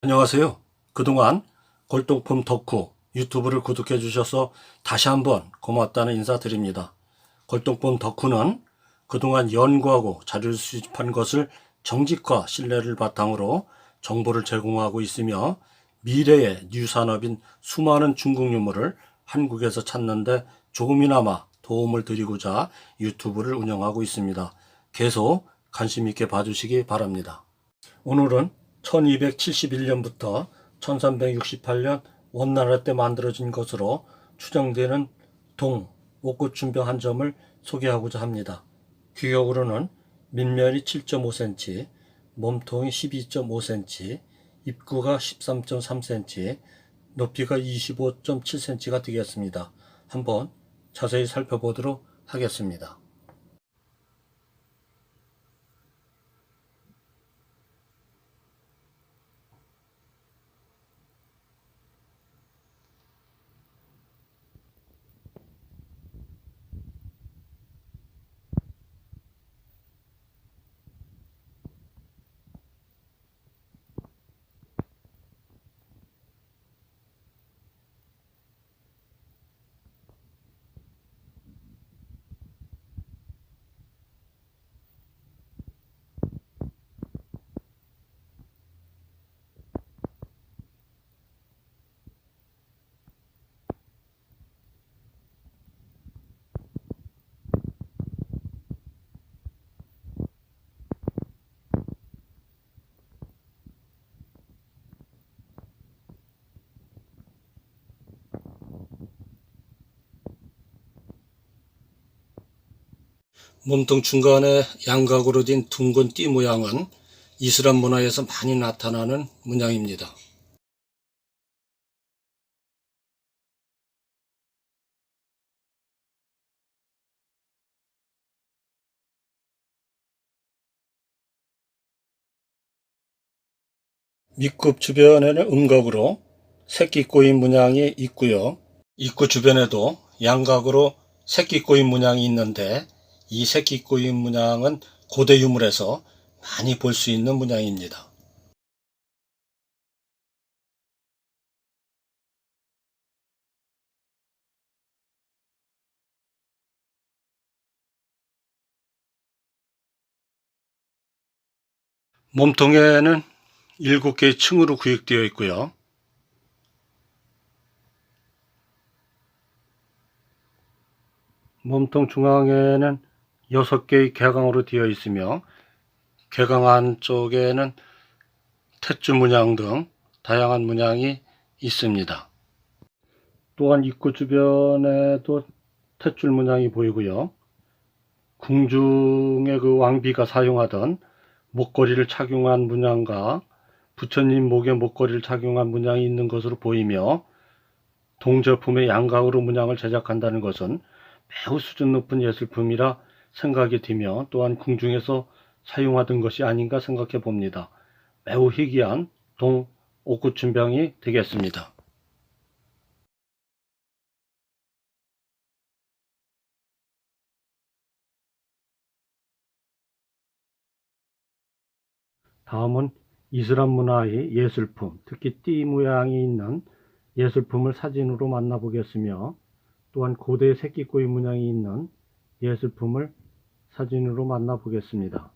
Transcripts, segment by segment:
안녕하세요. 그동안 골동품 덕후 유튜브를 구독해 주셔서 다시 한번 고맙다는 인사드립니다. 골동품 덕후는 그동안 연구하고 자료를 수집한 것을 정직과 신뢰를 바탕으로 정보를 제공하고 있으며 미래의 뉴산업인 수많은 중국 유물을 한국에서 찾는데 조금이나마 도움을 드리고자 유튜브를 운영하고 있습니다. 계속 관심 있게 봐주시기 바랍니다. 오늘은 1271년부터 1368년 원나라 때 만들어진 것으로 추정되는 동 옥구춘병 한 점을 소개하고자 합니다. 규격으로는 밑면이 7.5cm, 몸통이 12.5cm, 입구가 13.3cm, 높이가 25.7cm가 되겠습니다. 한번 자세히 살펴보도록 하겠습니다. 몸통 중간에 양각으로 된 둥근 띠 모양은 이슬람 문화에서 많이 나타나는 문양입니다. 밑굽 주변에는 음각으로 새끼 꼬인 문양이 있고요. 입구 주변에도 양각으로 새끼 꼬인 문양이 있는데 이 새끼 꼬인 문양은 고대 유물에서 많이 볼 수 있는 문양입니다. 몸통에는 7개의 층으로 구획되어 있고요. 몸통 중앙에는 6개의 개강으로 되어 있으며 개강 안쪽에는 탯줄 문양 등 다양한 문양이 있습니다. 또한 입구 주변에도 탯줄 문양이 보이고요. 궁중의 그 왕비가 사용하던 목걸이를 착용한 문양과 부처님 목에 목걸이를 착용한 문양이 있는 것으로 보이며 동제품의 양각으로 문양을 제작한다는 것은 매우 수준 높은 예술품이라 생각이 되며 또한 궁중에서 사용하던 것이 아닌가 생각해 봅니다. 매우 희귀한 동 옥구춘병이 되겠습니다. 다음은 이슬람 문화의 예술품, 특히 띠 모양이 있는 예술품을 사진으로 만나보겠으며 또한 고대 새끼꼬리 문양이 있는 예술품을 사진으로 만나보겠습니다.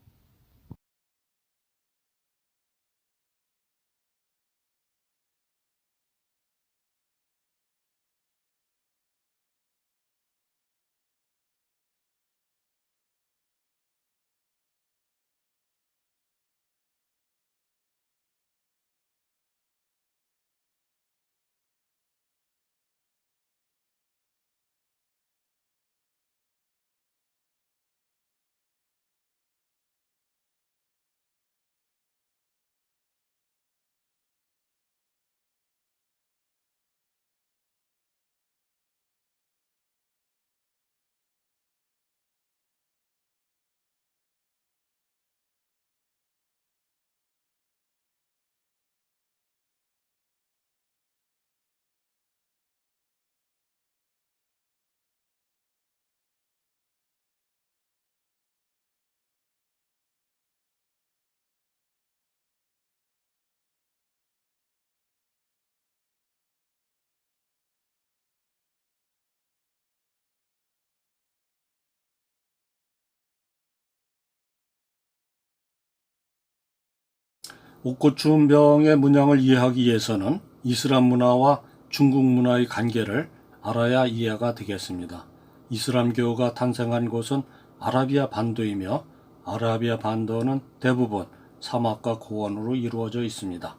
옥고추운병의 문양을 이해하기 위해서는 이슬람 문화와 중국 문화의 관계를 알아야 이해가 되겠습니다. 이슬람교가 탄생한 곳은 아라비아 반도이며 아라비아 반도는 대부분 사막과 고원으로 이루어져 있습니다.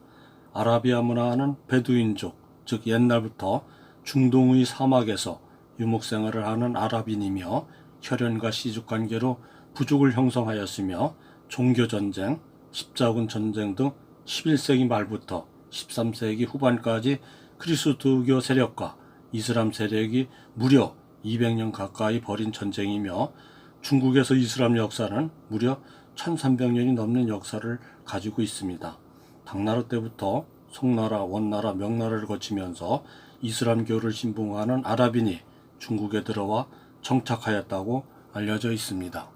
아라비아 문화는 베두인족, 즉 옛날부터 중동의 사막에서 유목생활을 하는 아랍인이며 혈연과 시족관계로 부족을 형성하였으며 종교전쟁, 십자군 전쟁 등 11세기 말부터 13세기 후반까지 그리스도교 세력과 이슬람 세력이 무려 200년 가까이 벌인 전쟁이며 중국에서 이슬람 역사는 무려 1300년이 넘는 역사를 가지고 있습니다. 당나라 때부터 송나라, 원나라, 명나라를 거치면서 이슬람교를 신봉하는 아랍인이 중국에 들어와 정착하였다고 알려져 있습니다.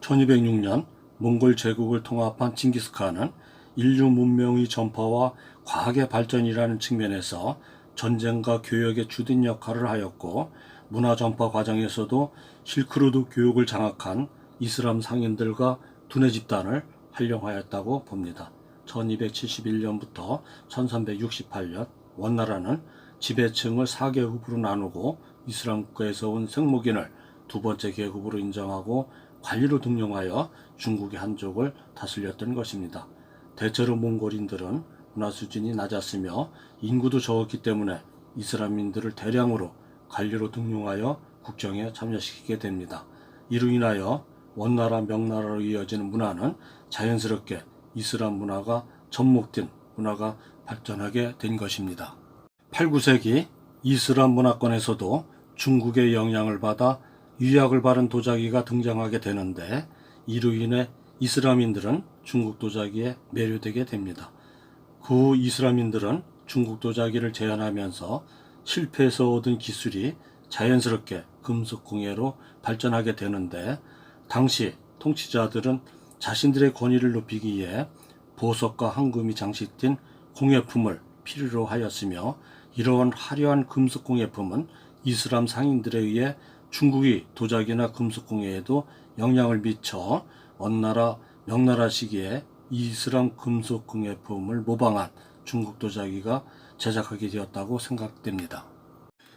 1206년 몽골 제국을 통합한 칭기스칸은 인류 문명의 전파와 과학의 발전이라는 측면에서 전쟁과 교역의 주된 역할을 하였고 문화 전파 과정에서도 실크로드 교육을 장악한 이슬람 상인들과 두뇌 집단을 활용하였다고 봅니다. 1271년부터 1368년 원나라는 지배층을 4계급으로 나누고 이슬람 국가에서 온 생목인을 두 번째 계급으로 인정하고 관리로 등용하여 중국의 한족을 다스렸던 것입니다. 대체로 몽골인들은 문화 수준이 낮았으며 인구도 적었기 때문에 이슬람인들을 대량으로 관리로 등용하여 국정에 참여시키게 됩니다. 이로 인하여 원나라, 명나라로 이어지는 문화는 자연스럽게 이슬람 문화가 접목된 문화가 발전하게 된 것입니다. 8, 9세기 이슬람 문화권에서도 중국의 영향을 받아 유약을 바른 도자기가 등장하게 되는데 이로 인해 이슬람인들은 중국 도자기에 매료되게 됩니다. 그 후 이슬람인들은 중국 도자기를 제한하면서 실패해서 얻은 기술이 자연스럽게 금속공예로 발전하게 되는데 당시 통치자들은 자신들의 권위를 높이기 위해 보석과 황금이 장식된 공예품을 필요로 하였으며 이러한 화려한 금속공예품은 이슬람 상인들에 의해 중국의 도자기나 금속공예에도 영향을 미쳐 원나라, 명나라 시기에 이슬람 금속공예품을 모방한 중국 도자기가 제작하게 되었다고 생각됩니다.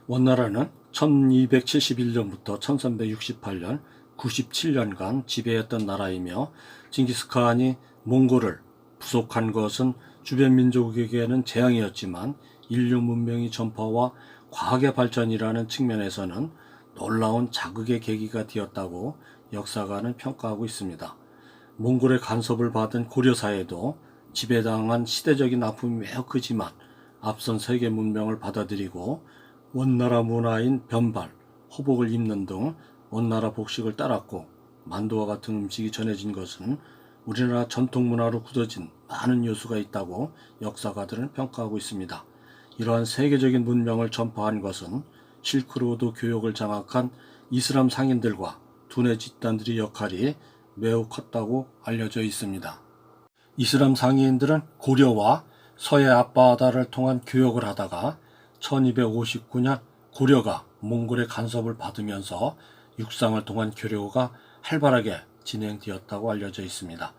원나라는 1271년부터 1368년 97년간 지배했던 나라이며 징기스칸이 몽골을 부속한 것은 주변 민족에게는 재앙이었지만 인류 문명의 전파와 과학의 발전이라는 측면에서는 놀라운 자극의 계기가 되었다고 역사가는 평가하고 있습니다. 몽골의 간섭을 받은 고려사회도 지배당한 시대적인 아픔이 매우 크지만 앞선 세계 문명을 받아들이고 원나라 문화인 변발, 호복을 입는 등 원나라 복식을 따랐고 만두와 같은 음식이 전해진 것은 우리나라 전통 문화로 굳어진 많은 요소가 있다고 역사가들은 평가하고 있습니다. 이러한 세계적인 문명을 전파한 것은 실크로드 교역을 장악한 이슬람 상인들과 두뇌 집단들의 역할이 매우 컸다고 알려져 있습니다. 이슬람 상인들은 고려와 서해 앞바다를 통한 교역을 하다가 1259년 고려가 몽골의 간섭을 받으면서 육상을 통한 교류가 활발하게 진행되었다고 알려져 있습니다.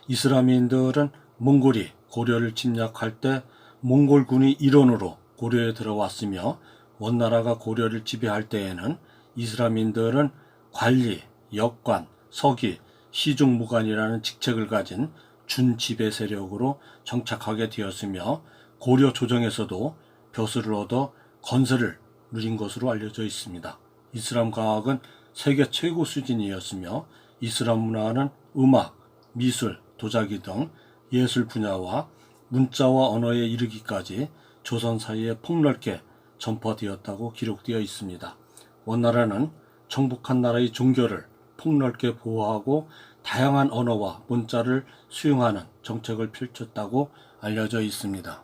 이슬람인들은 몽골이 고려를 침략할 때 몽골군이 일원으로 고려에 들어왔으며 원나라가 고려를 지배할 때에는 이슬람인들은 관리, 역관, 서기, 시중무관이라는 직책을 가진 준지배 세력으로 정착하게 되었으며 고려 조정에서도 벼슬을 얻어 건설을 누린 것으로 알려져 있습니다. 이슬람 과학은 세계 최고 수준이었으며 이슬람 문화는 음악, 미술, 도자기 등 예술 분야와 문자와 언어에 이르기까지 조선 사이에 폭넓게 전파되었다고 기록되어 있습니다. 원나라는 정복한 나라의 종교를 폭넓게 보호하고 다양한 언어와 문자를 수용하는 정책을 펼쳤다고 알려져 있습니다.